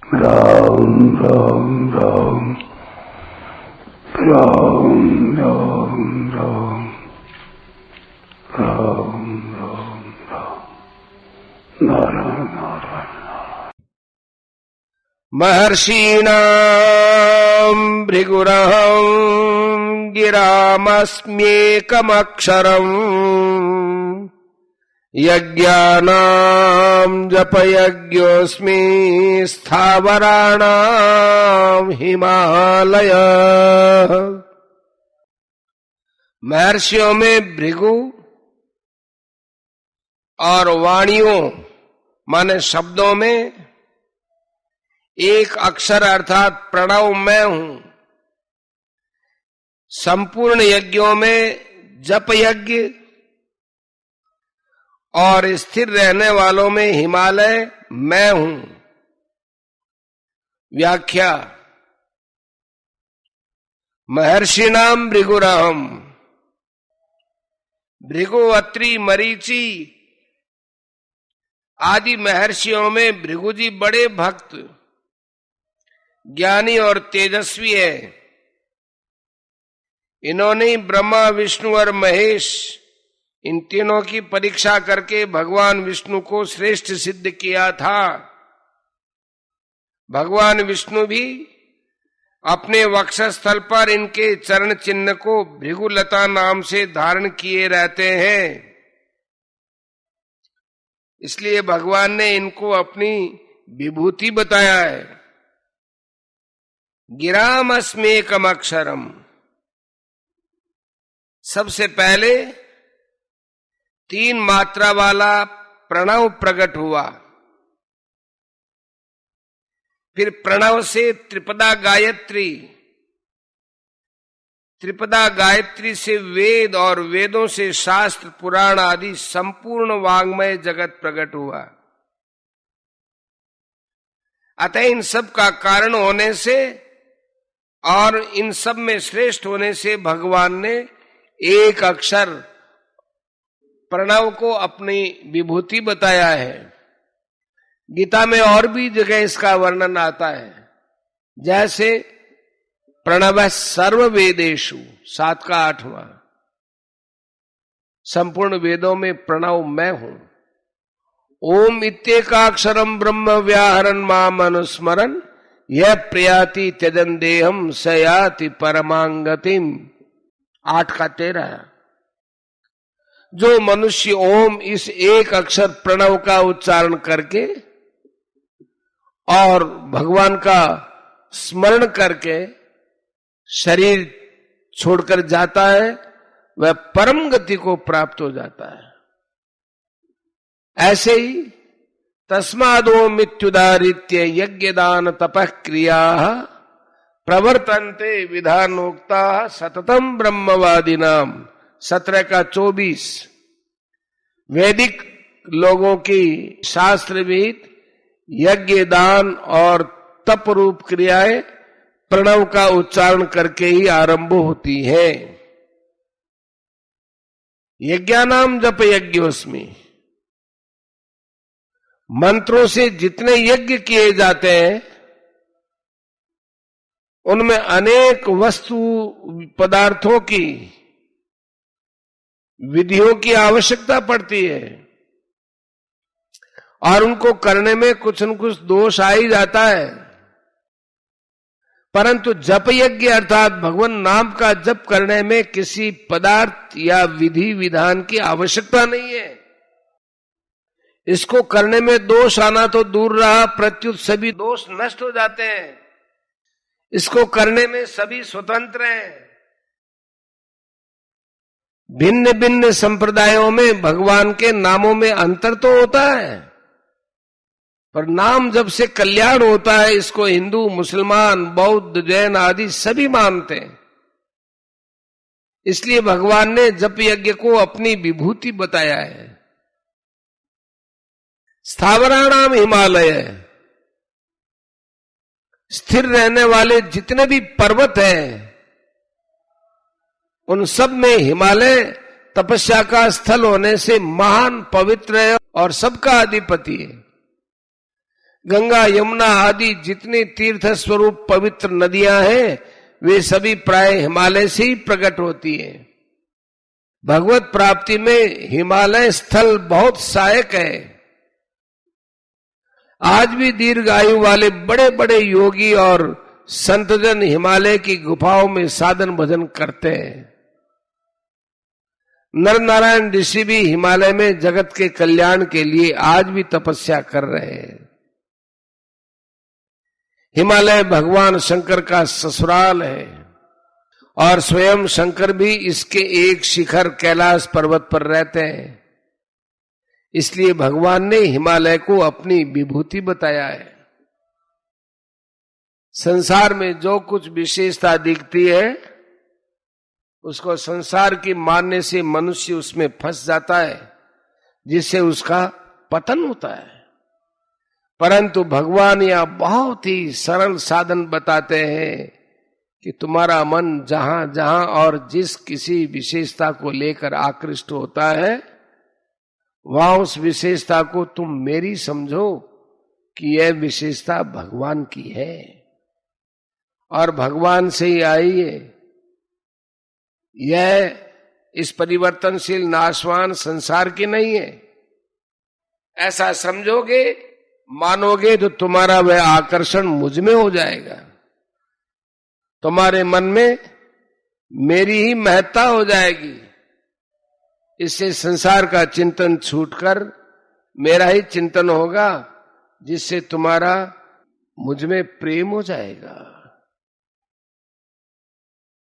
राम राम राम राम राम राम राम राम राम नारायण नारायण। महर्षीणां भृगुरहं गिरामस्म्येकमक्षरम् यज्ञानां जपयज्ञोऽस्मि स्थावराणां हिमालय। महर्षियों में भृगु और वाणियों माने शब्दों में एक अक्षर अर्थात प्रणव मैं हूं। संपूर्ण यज्ञों में जप यज्ञ और स्थिर रहने वालों में हिमालय मैं हूं। व्याख्या। महर्षिणाम भृगुरहम। भृगु, अत्रि, मरीचि आदि महर्षियों में भृगुजी बड़े भक्त, ज्ञानी और तेजस्वी है। इन्होंने ब्रह्मा, विष्णु और महेश इन तीनों की परीक्षा करके भगवान विष्णु को श्रेष्ठ सिद्ध किया था। भगवान विष्णु भी अपने वक्षस्थल पर इनके चरण चिन्ह को भृगुलता नाम से धारण किए रहते हैं। इसलिए भगवान ने इनको अपनी विभूति बताया है। गिरामस्म्येकम अक्षरम। सबसे पहले 3 मात्रा वाला प्रणव प्रकट हुआ। फिर प्रणव से त्रिपदा गायत्री, त्रिपदा गायत्री से वेद और वेदों से शास्त्र, पुराण आदि संपूर्ण वाङ्मय जगत प्रकट हुआ। अतः इन सब का कारण होने से और इन सब में श्रेष्ठ होने से भगवान ने एक अक्षर प्रणव को अपनी विभूति बताया है। गीता में और भी जगह इसका वर्णन आता है, जैसे प्रणव सर्व वेदेषु 7 का 8वां। संपूर्ण वेदों में प्रणव मैं हूं। ओम इत्येकाक्षरम ब्रह्म व्याहरन् माम अनुस्मरन् यह प्रयाति त्यजन् देहम स याति परमांगतिम। 8 का 13। जो मनुष्य ओम इस एक अक्षर प्रणव का उच्चारण करके और भगवान का स्मरण करके शरीर छोड़कर जाता है, वह परम गति को प्राप्त हो जाता है। ऐसे ही तस्मादो मित्युदारित्य यज्ञ दान तपः क्रिया प्रवर्तन्ते विधानोक्ता सततम ब्रह्मवादिनाम। 17 का 24। वैदिक लोगों की शास्त्रविद यज्ञ, दान और तप रूप क्रियाएं प्रणव का उच्चारण करके ही आरंभ होती है। यज्ञानाम जप यज्ञोस्मि। मंत्रों से जितने यज्ञ किए जाते हैं उनमें अनेक वस्तु पदार्थों की, विधियों की आवश्यकता पड़ती है और उनको करने में कुछ न कुछ दोष आ ही जाता है। परंतु जप यज्ञ अर्थात भगवान नाम का जप करने में किसी पदार्थ या विधि विधान की आवश्यकता नहीं है। इसको करने में दोष आना तो दूर रहा, प्रत्युत सभी दोष नष्ट हो जाते हैं। इसको करने में सभी स्वतंत्र हैं। भिन्न भिन्न संप्रदायों में भगवान के नामों में अंतर तो होता है, पर नाम जब से कल्याण होता है, इसको हिंदू, मुसलमान, बौद्ध, जैन आदि सभी मानते हैं। इसलिए भगवान ने जप यज्ञ को अपनी विभूति बताया है। स्थावराणाम हिमालय। स्थिर रहने वाले जितने भी पर्वत हैं उन सब में हिमालय तपस्या का स्थल होने से महान, पवित्र है और सबका अधिपति है। गंगा, यमुना आदि जितने तीर्थ स्वरूप पवित्र नदियां हैं वे सभी प्राय हिमालय से ही प्रकट होती हैं। भगवत प्राप्ति में हिमालय स्थल बहुत सहायक है। आज भी दीर्घ आयु वाले बड़े बड़े योगी और संतजन हिमालय की गुफाओं में साधन भजन करते हैं। नर नारायण ऋषि भी हिमालय में जगत के कल्याण के लिए आज भी तपस्या कर रहे हैं। हिमालय भगवान शंकर का ससुराल है और स्वयं शंकर भी इसके एक शिखर कैलाश पर्वत पर रहते हैं। इसलिए भगवान ने हिमालय को अपनी विभूति बताया है। संसार में जो कुछ विशेषता दिखती है उसको संसार की मानने से मनुष्य उसमें फंस जाता है, जिससे उसका पतन होता है। परंतु भगवान यह बहुत ही सरल साधन बताते हैं कि तुम्हारा मन जहां जहां और जिस किसी विशेषता को लेकर आकृष्ट होता है वहां उस विशेषता को तुम मेरी समझो कि यह विशेषता भगवान की है और भगवान से ही आई है। यह इस परिवर्तनशील नाशवान संसार की नहीं है। ऐसा समझोगे, मानोगे तो तुम्हारा वह आकर्षण मुझ में हो जाएगा। तुम्हारे मन में मेरी ही महत्ता हो जाएगी। इससे संसार का चिंतन छूटकर मेरा ही चिंतन होगा, जिससे तुम्हारा मुझ में प्रेम हो जाएगा।